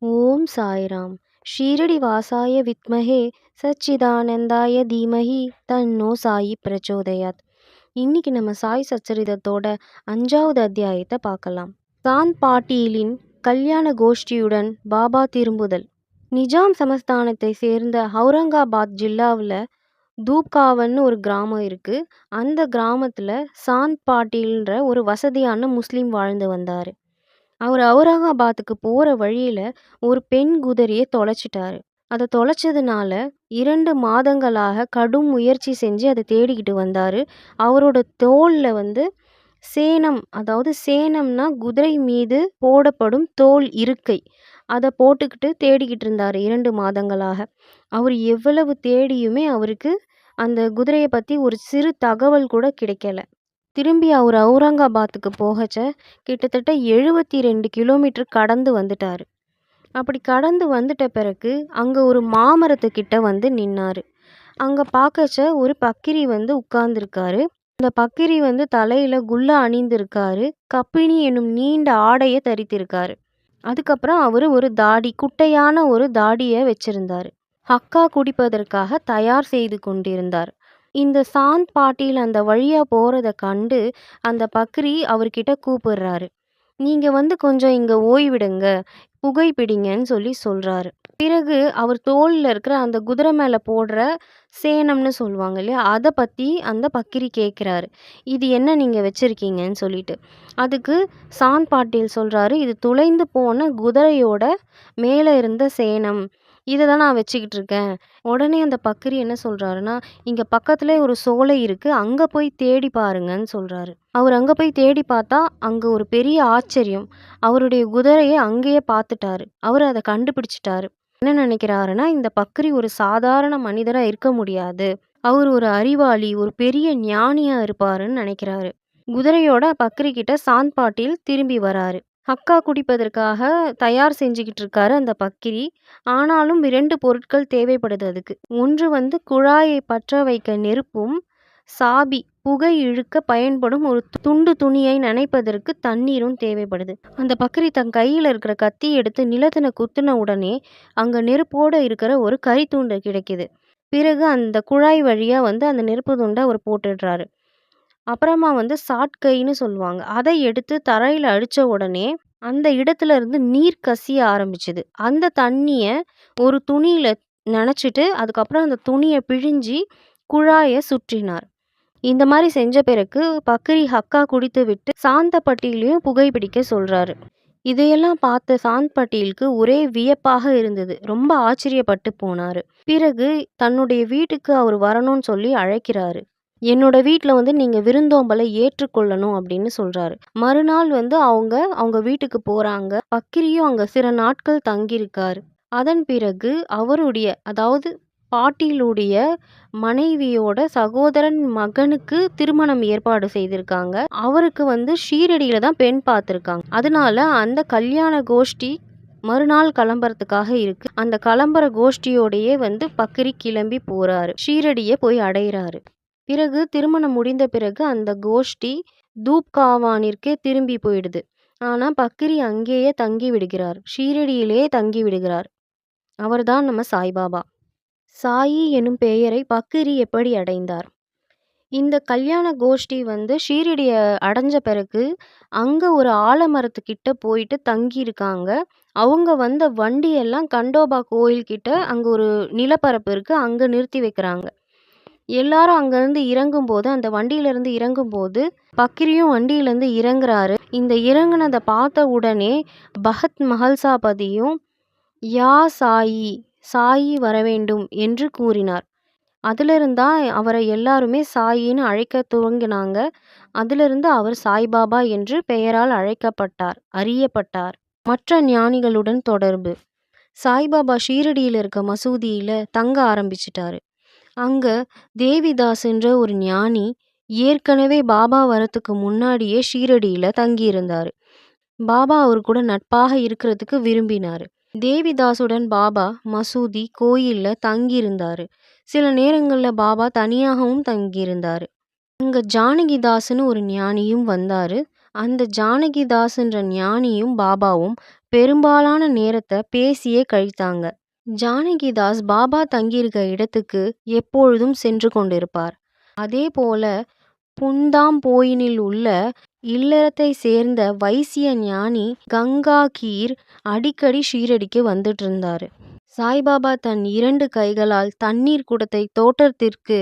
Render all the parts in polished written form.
ஓம் சாய்ராம். ஷீரடி வாசாய வித்மஹே சச்சிதானந்தாய தீமஹி தன்னோ சாயி பிரச்சோதயாத். இன்னைக்கு நம்ம சாய் சச்சரிதத்தோட 5வது அத்தியாயத்தை பார்க்கலாம். சாந்த் பாட்டீலின் கல்யாண கோஷ்டியுடன் பாபா திரும்புதல். நிஜாம் சமஸ்தானத்தை சேர்ந்த அவுரங்காபாத் ஜில்லாவில் தூப்காவன்னு ஒரு கிராமம் இருக்கு. அந்த கிராமத்துல சாந்த் பாட்டீல்ன்ற ஒரு வசதியான முஸ்லீம் வாழ்ந்து வந்தாரு. அவர் அவுரங்காபாத்துக்கு போற வழியில ஒரு பெண் குதிரைய தொலைச்சிட்டாரு. அத தொலைச்சதுனால 2 மாதங்களாக கடும் முயற்சி செஞ்சு அத தேடிக்கிட்டு வந்தாரு. அவரோட தோள்ல சேணம், அதாவது சேணம்னா குதிரை மீது போடப்படும் தோல் இருக்கை. அத போட்டுக்கிட்டு தேடிக்கிட்டு இருந்தாரு 2 மாதங்களாக. அவர் எவ்வளவு தேடியுமே அவருக்கு அந்த குதிரைய பத்தி ஒரு சிறு தகவல் கூட கிடைக்கல. திரும்பி அவர் அவுரங்காபாத்துக்கு போகச்ச கிட்டத்தட்ட 72 கிலோமீட்டர் கடந்து வந்துட்டாரு. அப்படி கடந்து வந்துட்ட பிறகு அங்க ஒரு மாமரத்துக்கிட்ட வந்து நின்னாரு. அங்க பார்க்கச்ச ஒரு பக்கிரி உட்கார்ந்துருக்காரு. அந்த பக்கிரி தலையில குல்லா அணிந்திருக்காரு. கப்பினி எனும் நீண்ட ஆடைய தரித்திருக்காரு. அதுக்கப்புறம் அவரு ஒரு தாடி, குட்டையான ஒரு தாடிய வச்சிருந்தாரு. ஹக்கா குடிப்பதற்காக தயார் செய்து கொண்டிருந்தார். இந்த சாந்த் பாட்டீல் அந்த வழியா போறத கண்டு அந்த பக்ரி அவர்கிட்ட கூப்பிடுறாரு. நீங்க கொஞ்சம் இங்க ஓய்விடுங்க, புகைப்பிடிங்கன்னு சொல்றாரு. பிறகு அவர் தோல்ல இருக்கிற அந்த குதிரை மேல போடுற சேணம்னு சொல்லுவாங்க இல்லையா, அத பத்தி அந்த பக்கிரி கேட்குறாரு. இது என்ன நீங்க வச்சிருக்கீங்கன்னு சொல்லிட்டு. அதுக்கு சாந்த் பாட்டீல் சொல்றாரு, இது துளைந்து போன குதிரையோட மேல இருந்த சேணம். இத தான் நான் வச்சுக்கிட்டு இருக்கேன். உடனே அந்த பக்கிரி என்ன சொல்றாருன்னா, இங்க பக்கத்திலே ஒரு சோலை இருக்கு. அங்க போய் தேடி பாருங்கன்னு சொல்றாரு. அவர் அங்க போய் தேடி பார்த்தா, அங்க ஒரு பெரிய ஆச்சரியம். அவருடைய குதிரைய அங்கேயே பார்த்துட்டாரு. அவரு அத கண்டுபிடிச்சுட்டாரு. என்ன நினைக்கிறாருன்னா, இந்த பக்கிரி ஒரு சாதாரண மனிதரா இருக்க முடியாது. அவர் ஒரு அறிவாளி, ஒரு பெரிய ஞானியா இருப்பாருன்னு நினைக்கிறாரு. குதிரையோட பக்கிரி கிட்ட சாந்த் பாட்டீல் திரும்பி வராரு. ஹக்கா குடிப்பதற்காக தயார் செஞ்சுக்கிட்டு இருக்காரு அந்த பக்கிரி. ஆனாலும் 2 பொருட்கள் தேவைப்படுது அதுக்கு. ஒன்று குழாயை பற்ற வைக்க நெருப்பும், சாபி புகை இழுக்க பயன்படும் ஒரு துண்டு துணியை நனைப்பதற்கு தண்ணீரும் தேவைப்படுது. அந்த பக்கிரி தன் கையில இருக்கிற கத்தி எடுத்து நிலத்தின குத்துன உடனே அங்க நெருப்போட இருக்கிற ஒரு கரித்துண்டு கிடைக்குது. பிறகு அந்த குழாய் வழியா அந்த நெருப்பு துண்டை அவர் போட்டுடுறாரு. அப்புறமா சாட்கைன்னு சொல்லுவாங்க. அதை எடுத்து தரையில அடிச்ச உடனே அந்த இடத்துல இருந்து நீர் கசிய ஆரம்பிச்சுது. அந்த தண்ணிய ஒரு துணியில நனைச்சிட்டு அதுக்கப்புறம் அந்த துணிய பிழிஞ்சி குழாய சுற்றினார். இந்த மாதிரி செஞ்ச பிறகு பக்ரி ஹக்கா குடித்து விட்டு சாந்த பட்டியலையும் புகைப்பிடிக்க சொல்றாரு. இதையெல்லாம் பார்த்த சாந்த் பட்டீலுக்கு ஒரே வியப்பாக இருந்தது. ரொம்ப ஆச்சரியப்பட்டு போனாரு. பிறகு தன்னுடைய வீட்டுக்கு அவர் வரணும்னு சொல்லி அழைக்கிறாரு. என்னோட வீட்ல நீங்க விருந்தோம்பலை ஏற்றுக்கொள்ளணும் அப்படின்னு சொல்றாரு. மறுநாள் அவங்க வீட்டுக்கு போறாங்க. பக்கிரியும் அங்க சில நாட்கள் தங்கியிருக்காரு. அதன் பிறகு அவருடைய, அதாவது பாட்டீலுடைய மனைவியோட சகோதரன் மகனுக்கு திருமணம் ஏற்பாடு செய்திருக்காங்க. அவருக்கு ஷீரடியில தான் பெண் பார்த்துருக்காங்க. அதனால அந்த கல்யாண கோஷ்டி மறுநாள் கிளம்புறதுக்காக இருக்கு. அந்த கிளம்புற கோஷ்டியோடையே பக்கிரி கிளம்பி போறாரு. ஷீரடியை போய் அடைகிறாரு. பிறகு திருமணம் முடிந்த பிறகு அந்த கோஷ்டி தூப்காவானிற்கே திரும்பி போயிடுது. ஆனா பக்கிரி அங்கேயே தங்கி விடுகிறார். ஷீரடியிலேயே தங்கி விடுகிறார். அவர்தான் நம்ம சாய்பாபா. சாயி எனும் பெயரை பக்கிரி எப்படி அடைந்தார்? இந்த கல்யாண கோஷ்டி ஷீரடிய அடைஞ்ச பிறகு அங்க ஒரு ஆலமரத்துக்கிட்ட போயிட்டு தங்கி இருக்காங்க. அவங்க வந்த வண்டியெல்லாம் கண்டோபா கோயில் கிட்ட அங்க ஒரு நிலப்பரப்பு இருக்கு. அங்க நிறுத்தி வைக்கிறாங்க. எல்லாரும் அங்கேருந்து இறங்கும்போது, அந்த வண்டியிலேருந்து இறங்கும்போது பக்கிரியும் வண்டியிலேருந்து இறங்குறாரு. இந்த இறங்குனதை பார்த்த உடனே பகத் மஹல்சாபதியும் யா சாயி, சாயி வரவேண்டும் என்று கூறினார். அதிலிருந்து தான் அவரை எல்லாருமே சாயின்னு அழைக்க துவங்கினாங்க. அதிலிருந்து அவர் சாய்பாபா என்று பெயரால் அழைக்கப்பட்டார், அறியப்பட்டார். மற்ற ஞானிகளுடன் தொடர்பு. சாய்பாபா ஷீரடியில் இருக்க மசூதியில தங்க ஆரம்பிச்சிட்டாரு. அங்க தேவிதாஸ்ன்ற ஒரு ஞானி ஏற்கனவே பாபா வரத்துக்கு முன்னாடியே ஷீரடியில தங்கியிருந்தாரு. பாபா அவர் கூட நட்பாக இருக்கிறதுக்கு விரும்பினாரு. தேவிதாசுடன் பாபா மசூதி, கோயில்ல தங்கியிருந்தாரு. சில நேரங்கள்ல பாபா தனியாகவும் தங்கியிருந்தாரு. அங்க ஜானகிதாஸ்னு ஒரு ஞானியும் வந்தாரு. அந்த ஜானகிதாஸ்ன்ற ஞானியும் பாபாவும் பெரும்பாலான நேரத்தை பேசியே கழித்தாங்க. ஜானகிதாஸ் பாபா தங்கியிருக்க இடத்துக்கு எப்பொழுதும் சென்று கொண்டிருப்பார். அதே போல புந்தாம்போயினில் உள்ள இல்லறத்தை சேர்ந்த வைசிய ஞானி கங்காகீர் அடிக்கடி ஷீரடிக்கு வந்துட்டு இருந்தாரு. சாய்பாபா தன் 2 கைகளால் தண்ணீர் குடத்தை தோட்டத்திற்கு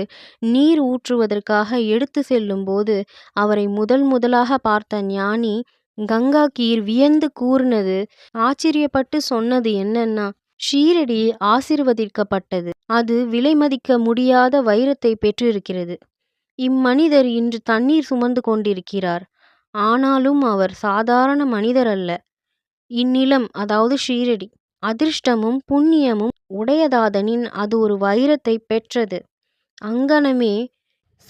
நீர் ஊற்றுவதற்காக எடுத்து செல்லும்போது அவரை முதலாக பார்த்த ஞானி கங்காகீர் வியந்து கூறினது, ஆச்சரியப்பட்டு சொன்னது என்னன்னா, ஷீரடி ஆசீர்வதிக்கப்பட்டது. அது விலைமதிக்க முடியாத வைரத்தை பெற்றிருக்கிறது. இம்மனிதர் இன்று தண்ணீர் சுமந்து கொண்டிருக்கிறார். ஆனாலும் அவர் சாதாரண மனிதர் அல்ல. இந்நிலம், அதாவது ஷீரடி, அதிர்ஷ்டமும் புண்ணியமும் உடையதாதனின் அது ஒரு வைரத்தை பெற்றது. அங்கனமே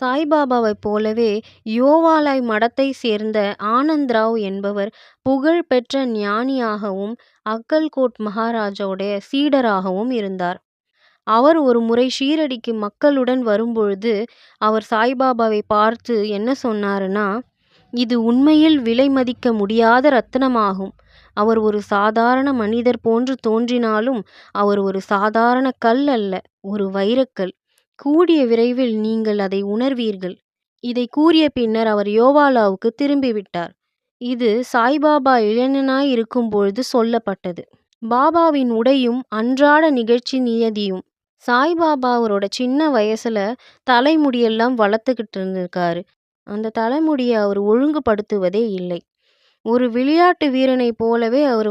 சாய்பாபாவைப் போலவே யோவாலாய் மடத்தை சேர்ந்த ஆனந்த்ராவ் என்பவர் புகழ்பெற்ற ஞானியாகவும் அக்கல்கோட் மகாராஜோடைய சீடராகவும் இருந்தார். அவர் ஒரு முறை ஷீரடிக்கு மக்களுடன் வரும்பொழுது அவர் சாய்பாபாவை பார்த்து என்ன சொன்னாருன்னா, இது உண்மையில் விலை மதிக்க முடியாத ரத்தினமாகும். அவர் ஒரு சாதாரண மனிதர் போன்று தோன்றினாலும் அவர் ஒரு சாதாரண கல் அல்ல, ஒரு வைரக்கல். கூடிய விரைவில் நீங்கள் அதை உணர்வீர்கள். இதை கூறிய பின்னர் அவர் யோவாலாவுக்கு திரும்பிவிட்டார். இது சாய்பாபா இளைஞனாய் இருக்கும் பொழுது சொல்லப்பட்டது. பாபாவின் உடையும் அன்றாட நிகழ்ச்சி நியதியும். சாய்பாபா அவரோட சின்ன வயசுல தலைமுடியெல்லாம் வளர்த்துக்கிட்டு இருந்திருக்காரு. அந்த தலைமுடியை அவர் ஒழுங்குபடுத்துவதே இல்லை. ஒரு விளையாட்டு வீரனை போலவே அவர்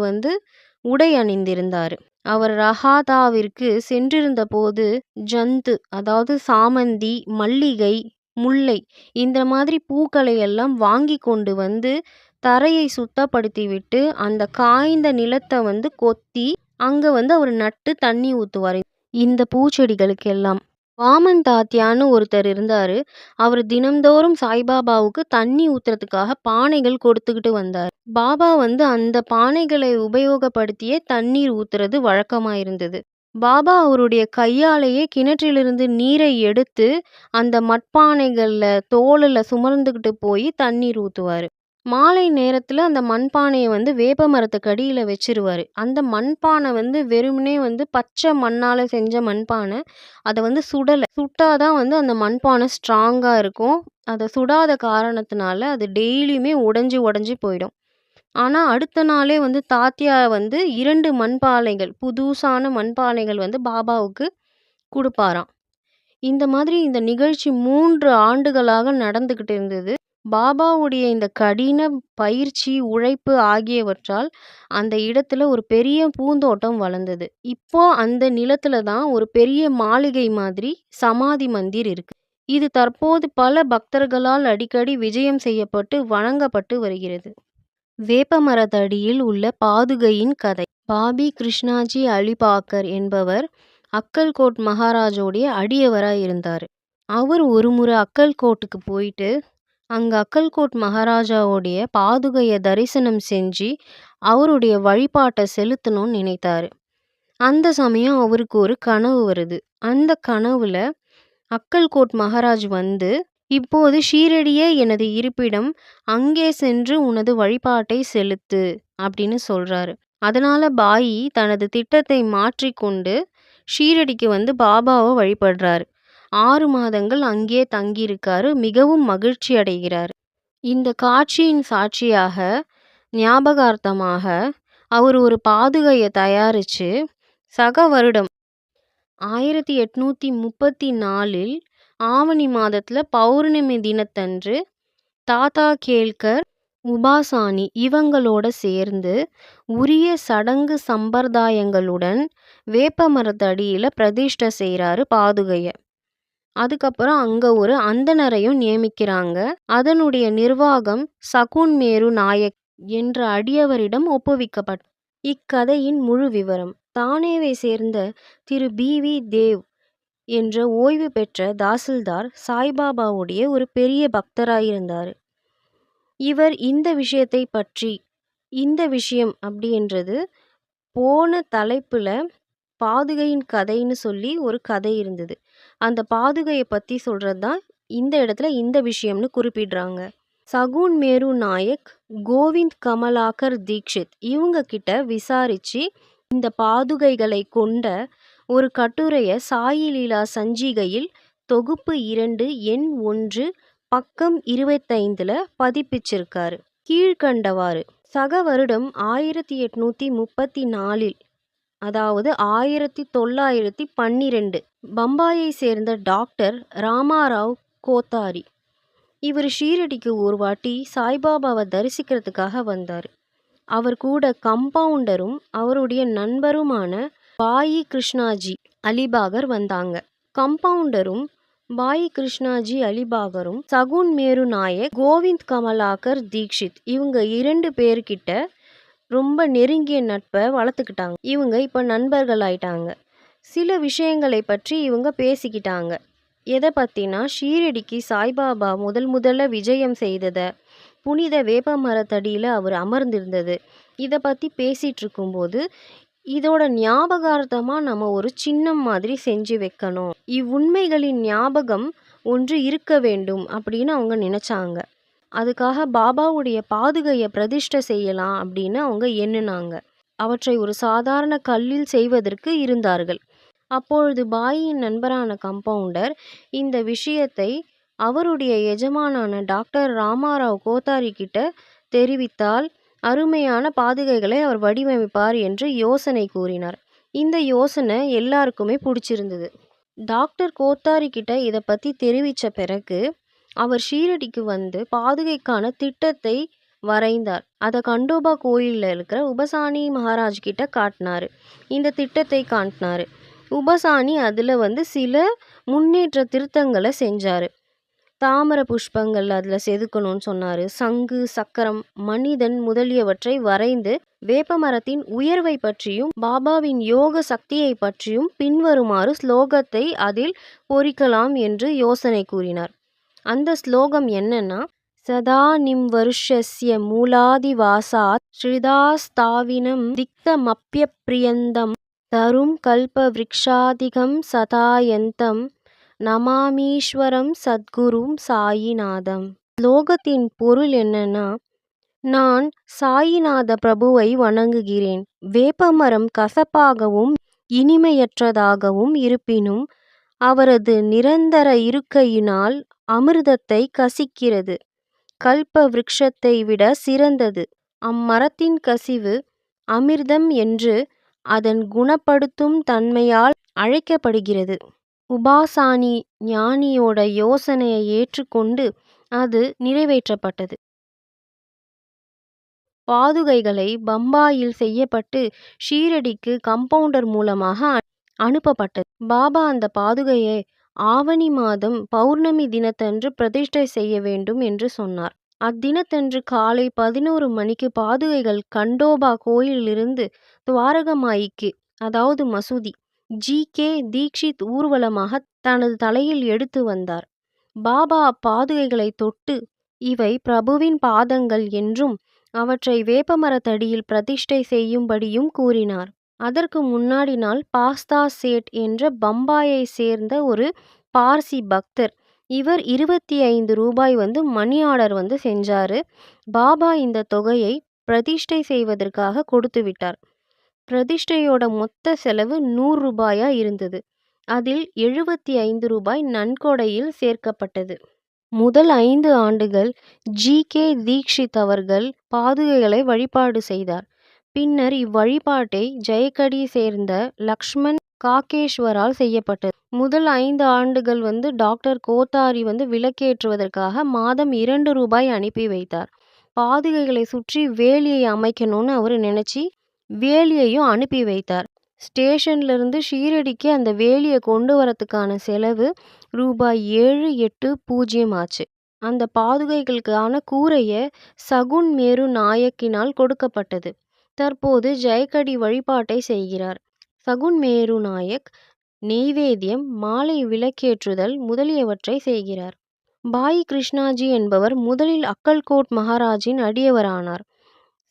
உடை அணிந்திருந்தார். அவர் ரஹாதாவிற்கு சென்றிருந்த போது ஜந்து, அதாவது சாமந்தி, மல்லிகை, முல்லை இந்த மாதிரி பூக்களை எல்லாம் வாங்கி கொண்டு தரையை சுத்தப்படுத்திவிட்டு அந்த காய்ந்த நிலத்தை கொத்தி அங்க அவர் நட்டு தண்ணி ஊத்துவார் இந்த பூச்செடிகளுக்கெல்லாம். வாமன் தாத்தியான்னு ஒருத்தர் இருந்தாரு. அவர் தினம்தோறும் சாய்பாபாவுக்கு தண்ணி ஊத்துறதுக்காக பானைகள் கொடுத்துக்கிட்டு வந்தார். பாபா அந்த பானைகளை உபயோகப்படுத்தியே தண்ணீர் ஊத்துறது வழக்கமாயிருந்தது. பாபா அவருடைய கையாலேயே கிணற்றிலிருந்து நீரை எடுத்து அந்த மட்பானைகள்ல தோளில் சுமர்ந்துக்கிட்டு போய் தண்ணீர் ஊற்றுவார். மாலை நேரத்தில் அந்த மண்பானையை வேப்ப மரத்துக்கு அடியில் வச்சிருவார். அந்த மண்பானை வெறுமனே பச்சை மண்ணால் செஞ்ச மண்பானை. அதை சுட்டாதான் அந்த மண்பானை ஸ்ட்ராங்காக இருக்கும். அதை சுடாத காரணத்தினால அது டெய்லியுமே உடஞ்சி போயிடும். ஆனால் அடுத்த நாளே தாத்தியா 2 மண்பானைகள், புதுசான மண்பானைகள் பாபாவுக்கு கொடுப்பாராம். இந்த மாதிரி இந்த நிகழ்ச்சி 3 ஆண்டுகளாக நடந்துக்கிட்டு இருந்தது. பாபாவுடைய இந்த கடின பயிற்சி, உழைப்பு ஆகியவற்றால் அந்த இடத்துல ஒரு பெரிய பூந்தோட்டம் வளர்ந்தது. இப்போ அந்த நிலத்துல தான் ஒரு பெரிய மாளிகை மாதிரி சமாதி மந்திர் இருக்கு. இது தற்போது பல பக்தர்களால் அடிக்கடி விஜயம் செய்யப்பட்டு வணங்கப்பட்டு வருகிறது. வேப்பமரத்தடியில் உள்ள பாதுகையின் கதை. பாபி கிருஷ்ணாஜி அலிபாக்கர் என்பவர் அக்கல்கோட் மகாராஜோடைய அடியவராய் இருந்தார். அவர் ஒருமுறை அக்கல்கோட்டுக்கு போயிட்டு அங்கே அக்கல்கோட் மகாராஜாவுடைய பாதுகையை தரிசனம் செஞ்சு அவருடைய வழிபாட்டை செலுத்தணும்னு நினைத்தாரு. அந்த சமயம் அவருக்கு ஒரு கனவு வருது. அந்த கனவுல அக்கல்கோட் மகாராஜ் இப்போது ஷீரடியே எனது இருப்பிடம், அங்கே சென்று உனது வழிபாட்டை செலுத்து அப்படின்னு சொல்றாரு. அதனால பாயி தனது திட்டத்தை மாற்றிக்கொண்டு ஷீரடிக்கு பாபாவை வழிபடுறாரு. 6 மாதங்கள் அங்கே தங்கியிருக்காரு. மிகவும் மகிழ்ச்சி அடைகிறார். இந்த காட்சியின் சாட்சியாக, ஞாபகார்த்தமாக அவர் ஒரு பாதுகையை தயாரித்து சக வருடம் 1834 ஆவணி மாதத்தில் பௌர்ணமி தினத்தன்று தாத்தா கேல்கர், உபாசானி இவங்களோட சேர்ந்து உரிய சடங்கு சம்பிரதாயங்களுடன் வேப்பமரத்தடியில் பிரதிஷ்டை செய்கிறாரு பாதுகையை. அதுக்கப்புறம் அங்கே ஒரு அந்தணரையும் நியமிக்கிறாங்க. அதனுடைய நிர்வாகம் சகுன் மேரு நாயக் என்ற அடியவரிடம் ஒப்புவிக்கப்பட்ட. இக்கதையின் முழு விவரம். தானேவை சேர்ந்த திரு பி.வி. தேவ் என்ற ஓய்வு பெற்ற தாசில்தார் சாய்பாபாவுடைய ஒரு பெரிய பக்தராயிருந்தார். இவர் இந்த விஷயம் அப்படின்றது போன தலைப்புல பாதுகையின் கதைன்னு சொல்லி ஒரு கதை இருந்தது. அந்த பாதுகையை பற்றி சொல்கிறது தான் இந்த இடத்துல இந்த விஷயம்னு குறிப்பிடுறாங்க. சகுன் மேரு நாயக், கோவிந்த் கமலாகர் தீக்ஷித் இவங்க கிட்ட விசாரிச்சு இந்த பாதுகைகளை கொண்ட ஒரு கட்டுரைய சாயி லீலா சஞ்சிகையில் தொகுப்பு 2 எண் 1 பக்கம் 25ல பதிப்பிச்சிருக்காரு. கீழ்கண்டவாறு: சக வருடம் 1834 அதாவது 1912 பம்பாயை சேர்ந்த டாக்டர் ராமாராவ் கோத்தாரி இவர் ஷீரடிக்கு ஒரு வாட்டி சாய்பாபாவை தரிசிக்கிறதுக்காக வந்தார். அவர் கூட கம்பவுண்டரும் அவருடைய நண்பருமான பாயி கிருஷ்ணாஜி அலிபாகர் வந்தாங்க. கம்பவுண்டரும் பாயி கிருஷ்ணாஜி அலிபாகரும் சகுன் மேரு நாயக், கோவிந்த் கமலாகர் தீக்ஷித் இவங்க 2 பேர்கிட்ட ரொம்ப நெருங்கிய நட்பை வளர்த்துக்கிட்டாங்க. இவங்க இப்போ நண்பர்கள் ஆயிட்டாங்க. சில விஷயங்களை பற்றி இவங்க பேசிக்கிட்டாங்க. எதை பற்றினா, ஷீரடிக்கு சாய்பாபா முதல்ல விஜயம் செய்ததை, புனித வேப்ப மரத்தடியில் அவர் அமர்ந்திருந்தது, இதை பற்றி பேசிகிட்டு இருக்கும்போது இதோட ஞாபகார்த்தமாக நம்ம ஒரு சின்னம் மாதிரி செஞ்சு வைக்கணும், இவ்வுண்மைகளின் ஞாபகம் ஒன்று இருக்க வேண்டும் அப்படின்னு அவங்க நினச்சாங்க. அதுக்காக பாபாவுடைய பாதுகையை பிரதிஷ்டை செய்யலாம் அப்படின்னு அவங்க எண்ணினாங்க. அவற்றை ஒரு சாதாரண கல்லில் செய்வதற்கு இருந்தார்கள். அப்பொழுது பாயின் நண்பரான கம்பவுண்டர் இந்த விஷயத்தை அவருடைய எஜமானான டாக்டர் ராமாராவ் கோத்தாரி கிட்ட தெரிவித்தால் அருமையான பாதுகைகளை அவர் வடிவமைப்பார் என்று யோசனை கூறினார். இந்த யோசனை எல்லாருக்குமே பிடிச்சிருந்தது. டாக்டர் கோத்தாரி கிட்ட இதை பற்றி தெரிவித்த பிறகு அவர் ஷீரடிக்கு வந்து பாதுகைக்கான திட்டத்தை வரைந்தார். அதை கண்டோபா கோயிலில் இருக்கிற உபசானி மகாராஜ் கிட்ட காட்டினார். இந்த திட்டத்தை காட்டினார். உபசானி அதில் சில முன்னேற்ற திருத்தங்களை செஞ்சார். தாமர புஷ்பங்கள் அதில் செதுக்கணும்னு சொன்னார். சங்கு, சக்கரம், மனிதன் முதலியவற்றை வரைந்து வேப்ப மரத்தின் உயர்வை பற்றியும் பாபாவின் யோக சக்தியை பற்றியும் பின்வருமாறு ஸ்லோகத்தை அதில் பொறிக்கலாம் என்று யோசனை கூறினார். அந்த ஸ்லோகம் என்னன்னா, சதா நிம் வருஷஸ்ய மூலாதிவாசாத் ஸ்ருதாஸ்தாவினம் திக்தமப்யப்ரியந்தம் தரும் கல்ப விருக்ஷாதிகம் சதாயந்தம் நமாமீஸ்வரம் சத்குரும் சாயிநாதம். ஸ்லோகத்தின் பொருள் என்னன்னா, நான் சாயிநாத பிரபுவை வணங்குகிறேன். வேப்பமரம் கசப்பாகவும் இனிமையற்றதாகவும் இருப்பினும் அவரது நிரந்தர இருக்கையினால் அமிர்தத்தை கசிக்கிறது. கல்ப விருட்சத்தை விட சிறந்தது. அம்மரத்தின் கசிவு அமிர்தம் என்று அதன் குணப்படுத்தும் தன்மையால் அழைக்கப்படுகிறது. உபாசானி ஞானியோட யோசனையை ஏற்றுக்கொண்டு அது நிறைவேற்றப்பட்டது. பாதுகைகளை பம்பாயில் செய்யப்பட்டு ஷீரடிக்கு கம்பவுண்டர் மூலமாக அனுப்பப்பட்டது. பாபா அந்த பாதுகையை ஆவணி மாதம் பௌர்ணமி தினத்தன்று பிரதிஷ்டை செய்ய வேண்டும் என்று சொன்னார். அத்தினத்தன்று காலை 11 மணிக்கு பாதுகைகள் கண்டோபா கோயிலிலிருந்து துவாரகமாயிக்கு, அதாவது மசூதி, ஜி.கே. தீக்ஷித் ஊர்வலமாக தனது தலையில் எடுத்து வந்தார். பாபா அப்பாதுகைகளை தொட்டு இவை பிரபுவின் பாதங்கள் என்றும் அவற்றை வேப்பமரத்தடியில் பிரதிஷ்டை செய்யும்படியும் கூறினார். அதற்கு முன்னாடி நாள் பாஸ்தா சேட் என்ற பம்பாயை சேர்ந்த ஒரு பார்சி பக்தர், இவர் 25 ரூபாய் மணி ஆர்டர் செஞ்சாரு. பாபா இந்த தொகையை பிரதிஷ்டை செய்வதற்காக கொடுத்து விட்டார். பிரதிஷ்டையோட மொத்த செலவு 100 ரூபாயா இருந்தது. அதில் 75 ரூபாய் நன்கொடையில் சேர்க்கப்பட்டது. முதல் 5 ஆண்டுகள் ஜி.கே. தீக்ஷித் அவர்கள் பாதுகைகளை வழிபாடு செய்தார். பின்னர் இவ்வழிபாட்டை ஜெயக்கடி சேர்ந்த லக்ஷ்மண் காக்கேஷ்வரால் செய்யப்பட்டது. முதல் 5 ஆண்டுகள் டாக்டர் கோத்தாரி விளக்கேற்றுவதற்காக மாதம் 2 ரூபாய் அனுப்பி வைத்தார். பாதுகைகளை சுற்றி வேலியை அமைக்கணும்னு அவர் நினைச்சி வேலியையும் அனுப்பி வைத்தார். ஸ்டேஷன்லேருந்து ஷீரடிக்கு அந்த வேலியை கொண்டு வரத்துக்கான செலவு ரூபாய் 780 ஆச்சு. அந்த பாதுகைகளுக்கான கூரையை சகுன் மேரு நாயக்கினால் கொடுக்கப்பட்டது. தற்போது ஜெயக்கடி வழிபாட்டை செய்கிறார். சகுன் மேரு நாயக் நெய்வேத்தியம், மாலை விளக்கேற்றுதல் முதலியவற்றை செய்கிறார். பாயி கிருஷ்ணாஜி என்பவர் முதலில் அக்கல்கோட் மகாராஜின் அடியவரானார்.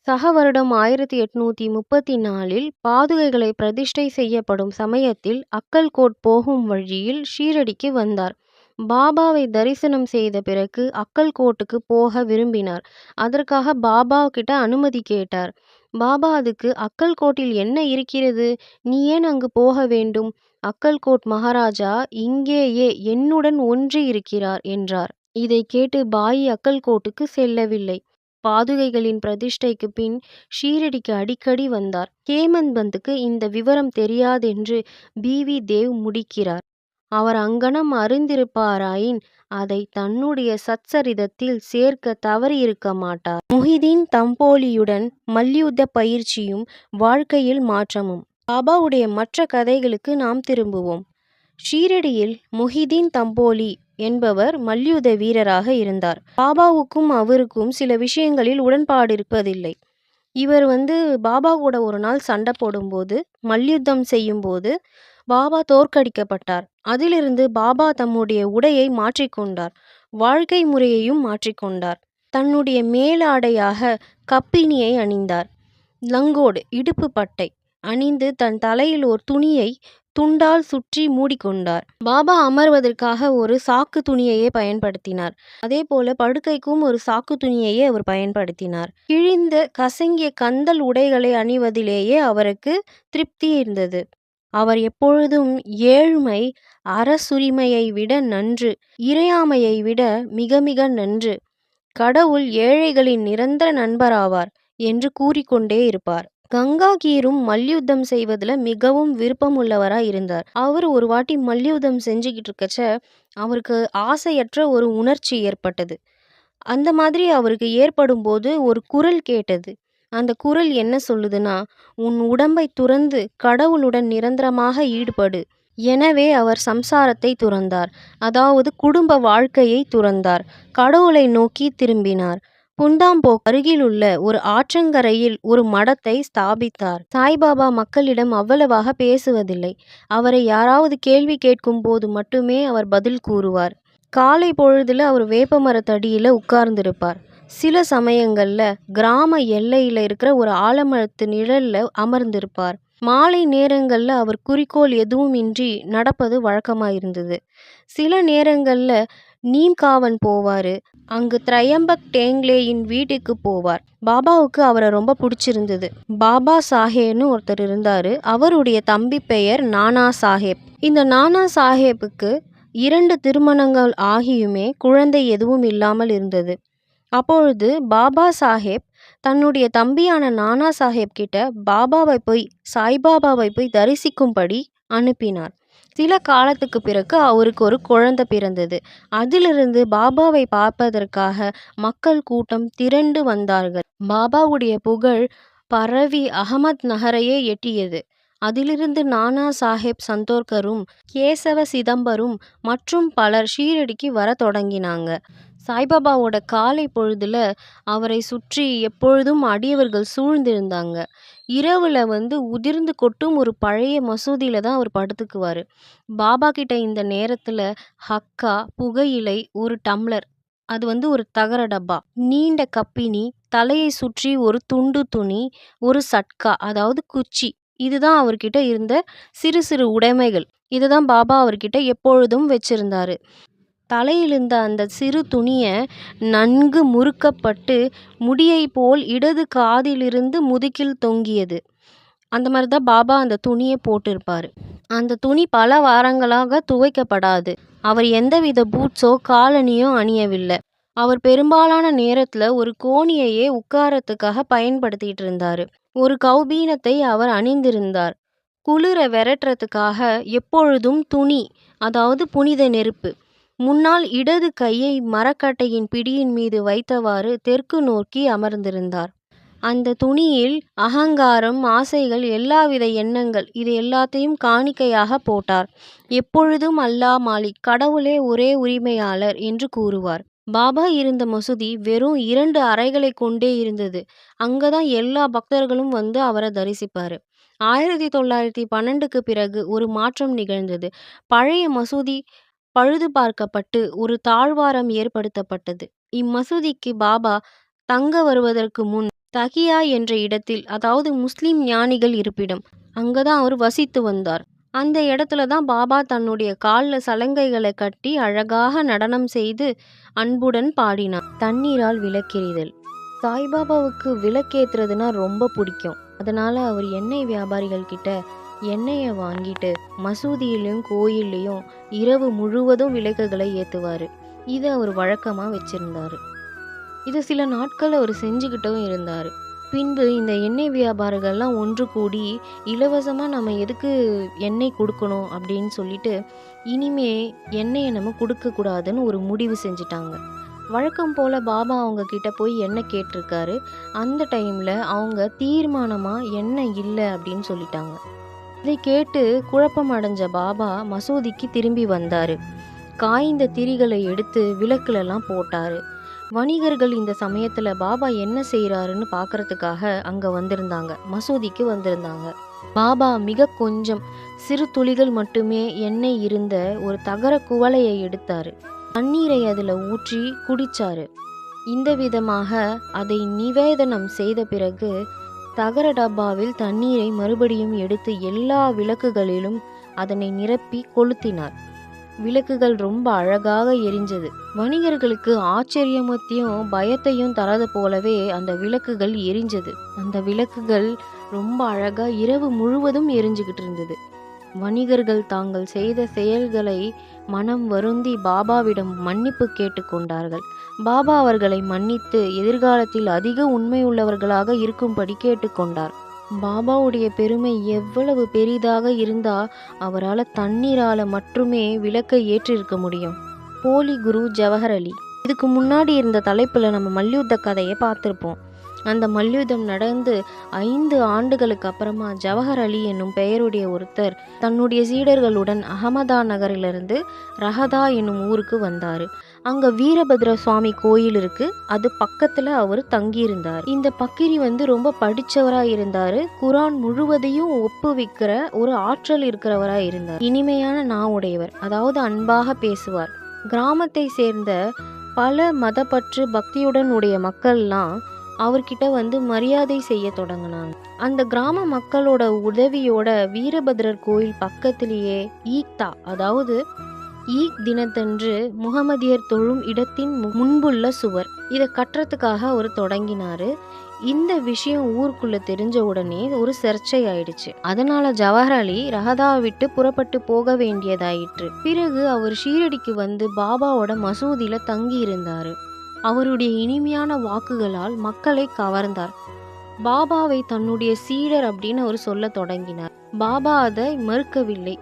சக வருடம் 1834 பாதுகைகளை பிரதிஷ்டை செய்யப்படும் சமயத்தில் அக்கல்கோட் போகும் வழியில் ஷீரடிக்கு வந்தார். பாபாவை தரிசனம் செய்த பிறகு அக்கல்கோட்டுக்கு போக விரும்பினார். அதற்காக பாபா கிட்ட அனுமதி கேட்டார். பாபா அதுக்கு, அக்கல்கோட்டில் என்ன இருக்கிறது? நீ ஏன் அங்கு போக வேண்டும்? அக்கல்கோட் மகாராஜா இங்கேயே என்னுடன் ஒன்றி இருக்கிறார் என்றார். இதைக் கேட்டு பாயி அக்கல்கோட்டுக்கு செல்லவில்லை. பாதுகைகளின் பிரதிஷ்டைக்கு பின் ஷீரடிக்கு அடிக்கடி வந்தார். ஹேமந்த் பந்துக்கு இந்த விவரம் தெரியாதென்று பி.வி. தேவ் முடிக்கிறார். அவர் அங்ஙனம் அறிந்திருப்பாராயின் அதை தன்னுடைய சச்சரிதத்தில் சேர்க்க தவறியிருக்க மாட்டார். முஹிதீன் தம்போலியுடன் மல்யுத்த பயிற்சியும் வாழ்க்கையில் மாற்றமும். பாபாவுடைய மற்ற கதைகளுக்கு நாம் திரும்புவோம். ஷீரடியில் முஹிதீன் தம்போலி என்பவர் மல்யுத்த வீரராக இருந்தார். பாபாவுக்கும் அவருக்கும் சில விஷயங்களில் உடன்பாடு இருப்பதில்லை. இவர் பாபா கூட ஒரு நாள் சண்டை போடும்போது, மல்யுத்தம் செய்யும்போது பாபா தோற்கடிக்கப்பட்டார். அதிலிருந்து பாபா தம்முடைய உடையை மாற்றிக்கொண்டார். வாழ்க்கை முறையையும் மாற்றிக்கொண்டார். தன்னுடைய மேலாடையாக கப்பினியை அணிந்தார். லங்கோடு இடுப்பு பட்டை அணிந்து தன் தலையில் ஒரு துணியை துண்டால் சுற்றி மூடிக்கொண்டார். பாபா அமர்வதற்காக ஒரு சாக்கு துணியையே பயன்படுத்தினார். அதேபோல படுக்கைக்கும் ஒரு சாக்கு துணியையே அவர் பயன்படுத்தினார். கிழிந்த கசங்கிய கந்தல் உடைகளை அணிவதிலேயே அவருக்கு திருப்தி இருந்தது. அவர் எப்பொழுதும் ஏழ்மை அரசுரிமையை விட நன்று, இறையாமையை விட மிக மிக நன்று, கடவுள் ஏழைகளின் நிரந்தர நண்பராவார் என்று கூறிக்கொண்டே இருப்பார். கங்காகீரும் மல்யுத்தம் செய்வதில் மிகவும் விருப்பம் உள்ளவராக இருந்தார். அவர் ஒரு வாட்டி மல்யுத்தம் செஞ்சுக்கிட்டு இருக்கச்ச அவருக்கு ஆசையற்ற ஒரு உணர்ச்சி ஏற்பட்டது. அந்த மாதிரி அவருக்கு ஏற்படும் போது ஒரு குரல் கேட்டது. அந்த குரல் என்ன சொல்லுதுன்னா, உன் உடம்பை துறந்து கடவுளுடன் நிரந்தரமாக ஈடுபடு. எனவே அவர் சம்சாரத்தை துறந்தார். அதாவது குடும்ப வாழ்க்கையை துறந்தார். கடவுளை நோக்கி திரும்பினார். புந்தாம்போக் அருகிலுள்ள ஒரு ஆற்றங்கரையில் ஒரு மடத்தை ஸ்தாபித்தார். சாய்பாபா மக்களிடம் அவ்வளவாக பேசுவதில்லை. அவரை யாராவது கேள்வி கேட்கும் போது மட்டுமே அவர் பதில் கூறுவார். காலை பொழுதுல அவர் வேப்பமரத்தடியில் உட்கார்ந்திருப்பார். சில சமயங்கள்ல கிராம எல்லையில் இருக்கிற ஒரு ஆலமரத்து நிழல்ல அமர்ந்திருப்பார். மாலை நேரங்கள்ல அவர் குறிக்கோள் எதுவுமின்றி நடப்பது வழக்கமாயிருந்தது. சில நேரங்கள்ல நீம்காவன் போவாரு. அங்கு திரையம்பக் டேங்லேயின் வீட்டுக்கு போவார். பாபாவுக்கு அவரை ரொம்ப பிடிச்சிருந்தது. பாபா சாஹேப்னு ஒருத்தர் இருந்தாரு. அவருடைய தம்பி பெயர் நானா சாஹேப். இந்த நானா சாஹேப்புக்கு 2 திருமணங்கள் ஆகியுமே குழந்தை எதுவும் இல்லாமல் இருந்தது. அப்பொழுது பாபா சாஹேப் தன்னுடைய தம்பியான நானா சாஹேப் கிட்ட சாய்பாபாவை போய் தரிசிக்கும்படி அனுப்பினார். சில காலத்துக்கு பிறகு அவருக்கு ஒரு குழந்தை பிறந்தது. அதிலிருந்து பாபாவை பார்ப்பதற்காக மக்கள் கூட்டம் திரண்டு வந்தார்கள். பாபாவுடைய புகழ் பரவி அகமத் நகரையே எட்டியது. அதிலிருந்து நானா சாஹேப் சந்தோர்கரும் கேசவ சிதம்பரும் மற்றும் பலர் ஷீரடிக்கு வர தொடங்கினாங்க. சாய்பாபாவோட காலை பொழுதுல அவரை சுற்றி எப்பொழுதும் அடியவர்கள் சூழ்ந்திருந்தாங்க. இரவுல உதிர்ந்து கொட்டும் ஒரு பழைய மசூதியில தான் அவர் படுத்துக்குவார். பாபா கிட்ட இந்த நேரத்துல ஹக்கா, புகையிலை, ஒரு டம்ளர், அது ஒரு தகர டப்பா, நீண்ட கப்பினி, தலையை சுற்றி ஒரு துண்டு துணி, ஒரு சட்கா அதாவது குச்சி, இதுதான் அவர்கிட்ட இருந்த சிறு சிறு உடைமைகள். இதுதான் பாபா அவர்கிட்ட எப்பொழுதும் வச்சிருந்தாரு. தலையிலிருந்த அந்த சிறு துணிய நன்கு முறுக்கப்பட்டு முடியை போல் இடது காதிலிருந்து முதுகில் தொங்கியது. அந்த மாதிரி தான் பாபா அந்த துணியை போட்டிருப்பாரு. அந்த துணி பல வாரங்களாக துவைக்கப்படாது. அவர் எந்தவித பூட்ஸோ காலணியோ அணியவில்லை. அவர் பெரும்பாலான நேரத்துல ஒரு கோணியையே உட்காரத்துக்காக பயன்படுத்திட்டு இருந்தாரு. ஒரு கௌபீனத்தை அவர் அணிந்திருந்தார். குளிர விரட்டுறதுக்காக எப்பொழுதும் துணி, அதாவது புனித நெருப்பு. முன்னால் இடது கையை மரக்கட்டையின் பிடியின் மீது வைத்தவாறு தெற்கு நோக்கி அமர்ந்திருந்தார். அந்த துணியில் அகங்காரம், ஆசைகள், எல்லாவித எண்ணங்கள் இது எல்லாத்தையும் காணிக்கையாக போட்டார். எப்பொழுதும் அல்லாஹ் மாலிக், கடவுளே ஒரே உரிமையாளர் என்று கூறுவார். பாபா இருந்த மசூதி வெறும் 2 அறைகளை கொண்டே இருந்தது. அங்கதான் எல்லா பக்தர்களும் அவரை தரிசிப்பாரு. 1912க்கு பிறகு ஒரு மாற்றம் நிகழ்ந்தது. பழைய மசூதி பழுது பார்க்கப்பட்டு ஒரு தாழ்வாரம் ஏற்படுத்தப்பட்டது. இம்மசூதிக்கு பாபா தங்க வருவதற்கு முன் தகியா என்ற இடத்தில், அதாவது முஸ்லிம் ஞானிகள் இருப்பிடம், அங்கதான் அவர் வசித்து வந்தார். அந்த இடத்துல தான் பாபா தன்னுடைய கால்ல சலங்கைகளை கட்டி அழகாக நடனம் செய்து அன்புடன் பாடினார். தண்ணீரால் விளக்கெறிதல். சாய்பாபாவுக்கு விளக்கேத்துறதுனா ரொம்ப பிடிக்கும். அதனால அவர் எண்ணெய் வியாபாரிகள் கிட்ட எண்ணெயை வாங்கிட்டு மசூதியிலையும் கோயில்லையும் இரவு முழுவதும் விளக்குகளை ஏத்துவாரு. இதை அவர் வழக்கமா வச்சிருந்தாரு. இது சில நாட்கள் அவர் செஞ்சுக்கிட்டும் இருந்தாரு. பின்பு இந்த எண்ணெய் வியாபாரிகள்லாம் ஒன்று கூடி இலவசமா நம்ம எதுக்கு எண்ணெய் கொடுக்கணும் அப்படின்னு சொல்லிட்டு இனிமே எண்ணெயை நம்ம கொடுக்க கூடாதுன்னு ஒரு முடிவு செஞ்சுட்டாங்க. வழக்கம் போல பாபா அவங்க கிட்ட போய் எண்ணெய் கேட்டிருக்காரு. அந்த டைம்ல அவங்க தீர்மானமா எண்ணெய் இல்லை அப்படின்னு சொல்லிட்டாங்க. இதை கேட்டு குழப்பம் அடைஞ்ச பாபா மசூதிக்கு திரும்பி வந்தாரு. காய்ந்த திரிகளை எடுத்து விளக்குலலாம் போட்டாரு. வணிகர்கள் இந்த சமயத்துல பாபா என்ன செய்யறாருன்னு பாக்குறதுக்காக அங்க வந்திருந்தாங்க, மசூதிக்கு வந்திருந்தாங்க. பாபா மிக கொஞ்சம் சிறு துளிகள் மட்டுமே எண்ணெய் இருந்த ஒரு தகர குவளையை எடுத்தாரு. தண்ணீரை அதுல ஊற்றி குடிச்சாரு. இந்த விதமாக அதை நிவேதனம் செய்த பிறகு தகர டப்பாவில் தண்ணீரை மறுபடியும் எடுத்து எல்லா விளக்குகளிலும் அதனை நிரப்பி கொளுத்தினார். விளக்குகள் ரொம்ப அழகாக எரிஞ்சது. வணிகர்களுக்கு ஆச்சரியத்தையும் பயத்தையும் தரது போலவே அந்த விளக்குகள் எரிஞ்சது. அந்த விளக்குகள் ரொம்ப அழகா இரவு முழுவதும் எரிஞ்சுக்கிட்டு இருந்தது. வணிகர்கள் தாங்கள் செய்த செயல்களை மனம் வருந்தி பாபாவிடம் மன்னிப்பு கேட்டுக்கொண்டார்கள். பாபா அவர்களை மன்னித்து எதிர்காலத்தில் அதிக உண்மை உள்ளவர்களாக இருக்கும்படி கேட்டுக்கொண்டார். பாபாவுடைய பெருமை எவ்வளவு பெரிதாக இருந்தா அவரால் தண்ணீரால மட்டுமே விளக்கை ஏற்றிருக்க முடியும். போலி குரு ஜவஹர் அலி. இதுக்கு முன்னாடி இருந்த தலைப்புல நம்ம மல்யுத்த கதையை பார்த்திருப்போம். அந்த மல்யுத்தம் நடந்து 5 ஆண்டுகளுக்கு அப்புறமா ஜவஹர் அலி என்னும் பெயருடைய ஒருத்தர் தன்னுடைய சீடர்களுடன் அகமதா நகரிலிருந்து ரஹதா என்னும் ஊருக்கு வந்தாரு. அங்க வீரபத்ர சுவாமி கோயில் இருக்கு. அது பக்கத்துல அவர் தங்கியிருந்தார். இந்த பக்கிரி ரொம்ப படிச்சவரா இருந்தாரு. குரான் முழுவதையும் ஒப்புவிக்கிற ஒரு ஆற்றல் இருக்கிறவரா இருந்தார். இனிமையான நாவுடையவர், அதாவது அன்பாக பேசுவார். கிராமத்தை சேர்ந்த பல மதப்பற்று பக்தியுடன் உடைய மக்கள்லாம் அவர்கிட்ட மரியாதை செய்ய தொடங்கினாங்க. அந்த கிராம மக்களோட உதவியோட வீரபத்ரர் கோயில் பக்கத்திலேயே ஈக்தா, அதாவது ஈக் தினத்தன்று முகமதியர் தொழும் இடத்தின் முன்புள்ள சுவர், இதை கட்டுறதுக்காக அவர் தொடங்கினாரு. இந்த விஷயம் ஊருக்குள்ள தெரிஞ்ச உடனே ஒரு சர்ச்சை ஆயிடுச்சு. அதனால ஜவஹர் அலி ரஹதாவை விட்டு புறப்பட்டு போக வேண்டியதாயிற்று. பிறகு அவர் ஷீரடிக்கு பாபாவோட மசூதியில தங்கி இருந்தாரு. அவருடைய இனிமையான வாக்குகளால் மக்களை கவர்ந்தார். பாபாவை தன்னுடைய சீடர் அப்படின்னு அவர் சொல்ல தொடங்கினார். பாபா அதை மறுக்கவில்லை.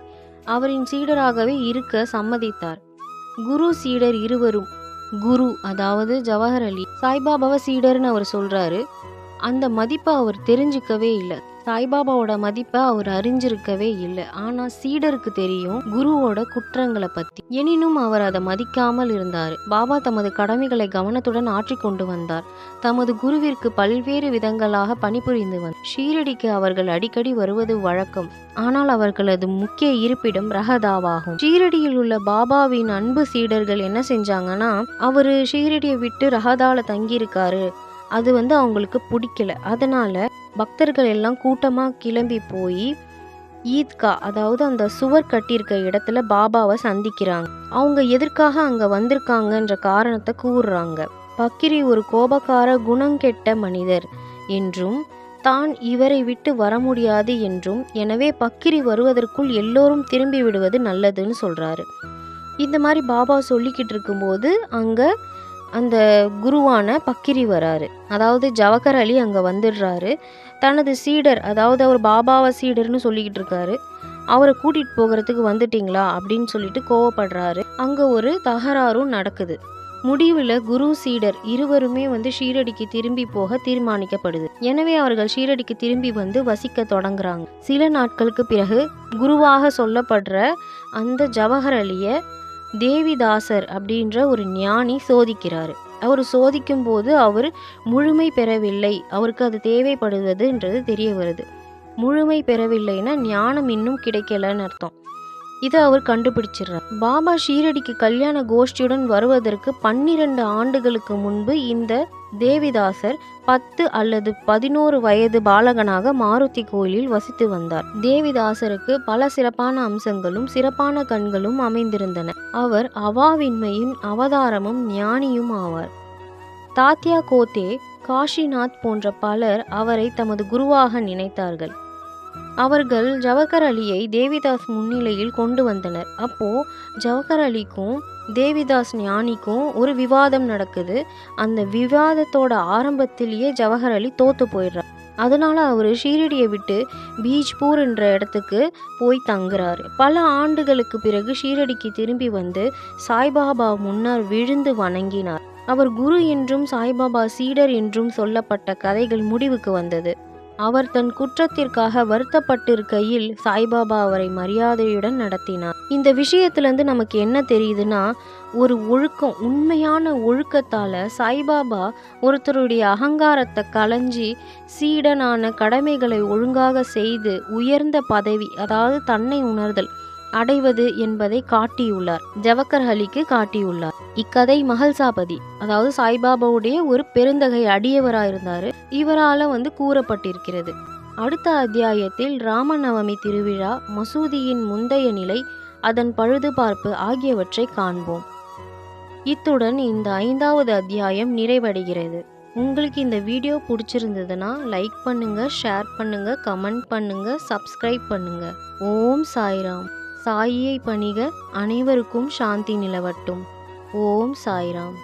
அவரின் சீடராகவே இருக்க சம்மதித்தார். குரு சீடர் இருவரும், குரு அதாவது ஜவஹர் அலி சாய்பாபாவை சீடர்னு அவர் சொல்றாரு. அந்த மதிப்பை அவர் தெரிஞ்சுக்கவே இல்லை. சாய்பாபாவோட மதிப்பை அவர் அறிஞ்சிருக்கவே இல்லை. ஆனா சீடருக்கு தெரியும் குருவோட குற்றங்களை பத்தி. எனினும் அவர் அதை மதிக்காமல் இருந்தார். பாபா தமது கடமைகளை கவனத்துடன் ஆற்றி கொண்டு வந்தார். தமது குருவிற்கு பல்வேறு விதங்களாக பணிபுரிந்து வந்தார். ஷீரடிக்கு அவர்கள் அடிக்கடி வருவது வழக்கம். ஆனால் அவர்களது முக்கிய இருப்பிடம் ரஹதாவாகும். ஷீரடியில் உள்ள பாபாவின் அன்பு சீடர்கள் என்ன செஞ்சாங்கன்னா, அவரு ஷீரடியை விட்டு ரஹதால தங்கியிருக்காரு, அது அவங்களுக்கு பிடிக்கல. அதனால பக்தர்கள் எல்லாம் கூட்டமா கிளம்பி போய் ஈத்கா, அதாவது அந்த சுவர் கட்டியிருக்க இடத்துல பாபாவை சந்திக்கிறாங்க. அவங்க எதற்காக அங்க வந்திருக்காங்கன்ற காரணத்தை கூறுறாங்க. பக்கிரி ஒரு கோபக்கார குணங்கெட்ட மனிதர் என்றும் தான் இவரை விட்டு வர முடியாது என்றும், எனவே பக்கிரி வருவதற்குள் எல்லோரும் திரும்பி விடுவது நல்லதுன்னு சொல்றாரு. இந்த மாதிரி பாபா சொல்லிக்கிட்டு இருக்கும்போது அங்க அந்த குருவான பக்கிரி வராரு. அதாவது ஜவஹர் அலி அங்கே வந்துடுறாரு. தனது சீடர், அதாவது அவர் பாபாவை சீடர்னு சொல்லிக்கிட்டு இருக்காரு, அவரை கூட்டிகிட்டு போகிறதுக்கு வந்துட்டீங்களா அப்படின்னு சொல்லிட்டு கோவப்படுறாரு. அங்கே ஒரு தகராறும் நடக்குது. முடிவில் குரு சீடர் இருவருமே ஷீரடிக்கு திரும்பி போக தீர்மானிக்கப்படுது. எனவே அவர்கள் ஷீரடிக்கு திரும்பி வசிக்க தொடங்குறாங்க. சில நாட்களுக்கு பிறகு குருவாக சொல்லப்படுற அந்த ஜவஹர் அலியை தேவிதாசர் அப்படின்ற ஒரு ஞானி சோதிக்கிறாரு. அவர் சோதிக்கும் போது அவர் முழுமை பெறவில்லை. அவருக்கு அது தேவைப்படுவதுன்றது தெரிய வருது. முழுமை பெறவில்லைன்னா ஞானம் இன்னும் கிடைக்கலன்னு அர்த்தம். இதை அவர் கண்டுபிடிச்சிடுறார். பாபா ஷீரடிக்கு கல்யாண கோஷ்டியுடன் வருவதற்கு 12 ஆண்டுகளுக்கு முன்பு இந்த தேவிதாசர் 10 அல்லது 11 வயது பாலகனாக மாருதி கோயிலில் வசித்து வந்தார். தேவிதாசருக்கு பல சிறப்பான அம்சங்களும் சிறப்பான கண்களும் அமைந்திருந்தன. அவர் அவாவின்மையின் அவதாரமும் ஞானியும் ஆவார். தாத்யா கோத்தே, காஷிநாத் போன்ற பலர் அவரை தமது குருவாக நினைத்தார்கள். அவர்கள் ஜவஹர் அலியை தேவிதாஸ் முன்னிலையில் கொண்டு வந்தனர். அப்போ ஜவஹர் அலிக்கும் தேவிதாஸ் ஞானிக்கும் ஒரு விவாதம் நடக்குது. அந்த விவாதத்தோட ஆரம்பத்திலேயே ஜவஹர் அலி தோத்து போயிடுறார். அதனால அவர் ஷீரடியை விட்டு பீஜ்பூர் என்ற இடத்துக்கு போய் தங்குறாரு. பல ஆண்டுகளுக்கு பிறகு ஷீரடிக்கு திரும்பி வந்து சாய்பாபா முன்னர் விழுந்து வணங்கினார். அவர் குரு என்றும் சாய்பாபா சீடர் என்றும் சொல்லப்பட்ட கதைகள் முடிவுக்கு வந்தது. அவர் தன் குற்றத்திற்காக வருத்தப்பட்டிருக்கையில் சாய்பாபா அவரை மரியாதையுடன் நடத்தினார். இந்த விஷயத்திலிருந்து நமக்கு என்ன தெரியுதுன்னா, ஒரு ஒழுக்கம், உண்மையான ஒழுக்கத்தால சாய்பாபா ஒருத்தருடைய அகங்காரத்தை களைஞ்சி சீடனான கடமைகளை ஒழுங்காக செய்து உயர்ந்த பதவி, அதாவது தன்னை உணர்தல் அடைவது என்பதை காட்டியுள்ளார். ஜவஹர் அலிக்கு காட்டியுள்ளார். இக்கதை மஹல்சாபதி, அதாவது சாய்பாபாவுடைய ஒரு பெருந்தகை அடியவராயிருந்தாரு. இவரால கூறப்பட்டிருக்கிறது. அடுத்த அத்தியாயத்தில் ராமநவமி திருவிழா, மசூதியின் முந்தைய நிலை, அதன் பழுதுபார்ப்பு ஆகியவற்றை காண்போம். இத்துடன் இந்த 5வது அத்தியாயம் நிறைவடைகிறது. உங்களுக்கு இந்த வீடியோ பிடிச்சிருந்ததுன்னா லைக் பண்ணுங்க, ஷேர் பண்ணுங்க, கமெண்ட் பண்ணுங்க, சப்ஸ்கிரைப் பண்ணுங்க. ஓம் சாய்ராம். சாயியை பணிக, அனைவருக்கும் சாந்தி நிலவட்டும். ஓம் சாய்ராம்.